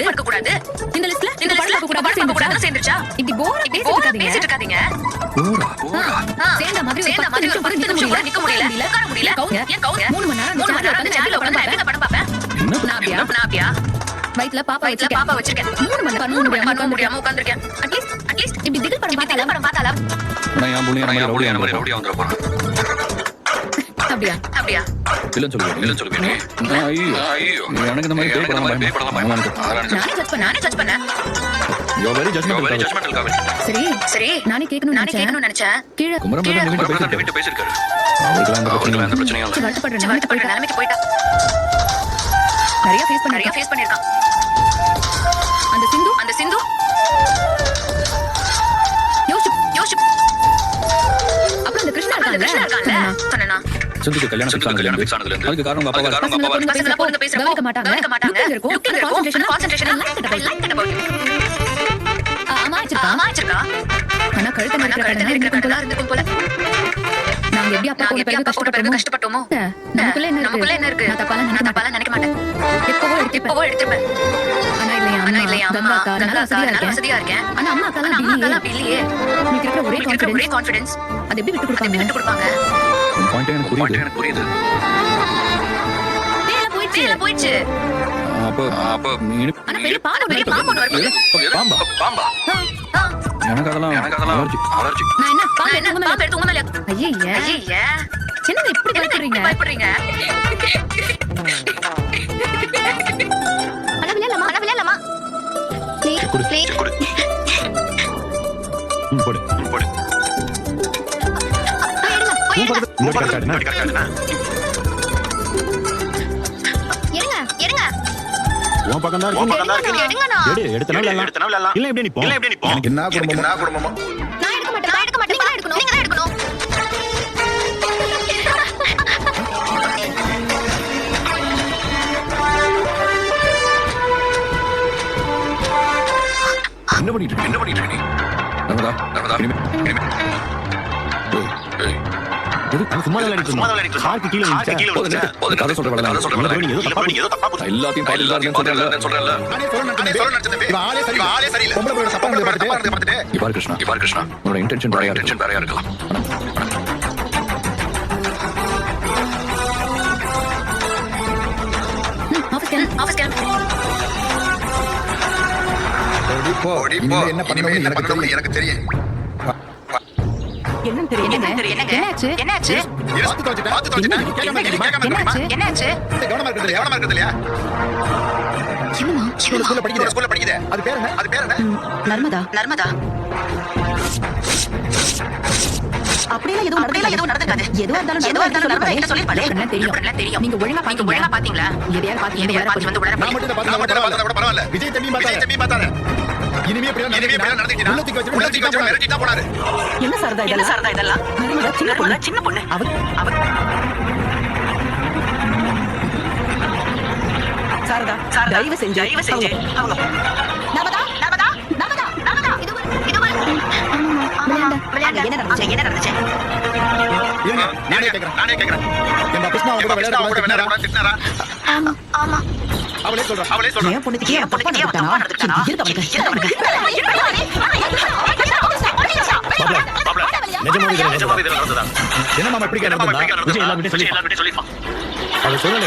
படுக்க கூடாது. இந்த லிஸ்ட்ல படுக்க கூடாது சேர்ந்துச்சா? இப்படி போர் பேசிட்டு இருக்காதீங்க. சேர்ந்த மாதிரி 10 நிமிஷம் கூட நிக்க முடியல. உட்கார முடியல. ஏன் கவுங்க 3 மணி நேரம் அந்த சேர்ல உட்கார்ந்து என்ன படம் பாப்பேன்? நாபியா வயித்துல பாப்பா வச்சிருக்கேன். 3 மணி நேரம் பண்ண முடியாம உட்கார்ந்திருக்கேன். அட்லீஸ்ட் இப்படி திகில் படம் பார்த்தாலா நான் ஏன் புள்ளிய நம்ம ரவுடியா வந்துற போறேன். அப்படியா இல்லன்னு சொல்லுவீங்க. ஐயோ எனக்கு இந்த மாதிரி பேய் படலாம் நானே ஜட்ஜ் பண்ணேன். யூ ஆர் வெரி ஜட்ஜ்மெண்டல் காவல். சரி நானே கேட்கணும்னு நினைச்சேன். கீழ குமரன் வீட்டு பேசிருக்காரு. அவங்களுக்கு அந்த பிரச்சனையா இல்ல. வருத்தப்படுற நிலைமைக்கு போய்ட்டா. நிறைய ஃபேஸ் பண்ணிருக்கான். அந்த சிந்து யோசிச்சு அப்புறம் அந்த கிருஷ்ணா இருக்கான்ல சொன்னேனா சிந்துக்கு கல்யாணம் ஃபிக்ஸ் ஆனதுல இருந்து அதுக்கு காரணம் அப்பா பசங்க பொண்ணுங்க பேசறப்போ கவனிக்க மாட்டாங்க. கான்சன்ட்ரேஷன் ஆமா வச்சிருக்கா. ஆனா கழுத்து இருக்கும் போல. நாங்க எப்படி அப்பா கூட பிறகு கஷ்டப்பட்டோமோ நமக்குள்ள என்ன இருக்கு? நான் தப்பால நினைக்க மாட்டேன். எப்பவோ எடுத்துப்பேன். ஆனா இல்லையா அம்மா நல்லா வசதியா இருக்கேன். ஆனா அம்மா அக்காலாம் அப்படி இல்லையே. நீங்க இருக்கிற ஒரே கான்ஃபிடன்ஸ் அது எப்படி விட்டு கொடுப்பாங்க? பாயிண்ட் எனக்கு புரியுது. போயிடுச்சு. அப்ப ஆனா பெரிய பாம்பு பாம்பா எனக்கு அதெல்லாம் அலர்ஜி. நான் என்ன பாம்பு எடுத்து உங்க மேல ஐயே என்னங்க இப்படி பயப்படுறீங்க? விளையாடலாமா? ப்ளீஸ் போடு. எடுங்க. உன் பக்கம் தான் இருக்கு. எடுத்தனால இல்ல எப்படி நிப்போம்? என்ன குடும்பமா? நான் எடுக்க மாட்டேன். நீங்க தான் எடுக்கணும். என்ன பண்ணிட்டு இருக்க நீ? நர்மதா சும்மா காருக்கு கீழே கதை சொல்றேன். எல்லாத்தையும் சொல்றேன்ல. இவார் கிருஷ்ணா உன்னோட இன்டென்ஷன் வேறையா இருக்கலாம். என்ன பண்ணணும் எனக்கு தெரியும். என்னாச்சு? கவனமா இருக்கிறது இல்லையா? ஸ்கூல்ல படிக்குது. அது பேர் என்ன? நர்மதா. அப்படியே எதுவும் நடந்துக்காது. எதுவா இருந்தாலும் சொல்லிருப்பாளே. என்ன தெரியும்? நீங்க ஒழுங்கா பாத்தீங்களா? எதையாவது பாத்து வந்து உடனே நான் மட்டும் பார்த்தா பரவாயில்ல. விஜய் தம்பி பார்த்தாரு. இனிமே உள்ளத்துக்கு வச்சு மிரட்டிட்டா போனாரு. என்ன சாரதா இதெல்லாம்? நர்மதா சின்ன பொண்ணு. அவ சாரதா தயவு செஞ்சு அவங்க நர்மதா இது விளையாட என்ன நடந்துச்சு? நானே கேக்குறேன். என் கிருஷ்ணா கூட விளையாட திட்டாரா? ஆமா அவளே சொல்றா. என் பொண்ணுக்கு அப்பா நடந்துட்டானா? நிஜமாவே நடந்ததா? என்ன மாமா இப்படி கேட்டா? விஜய் எல்லார்கிட்டயும் சொல்லிப்பான். அவ சொல்லல.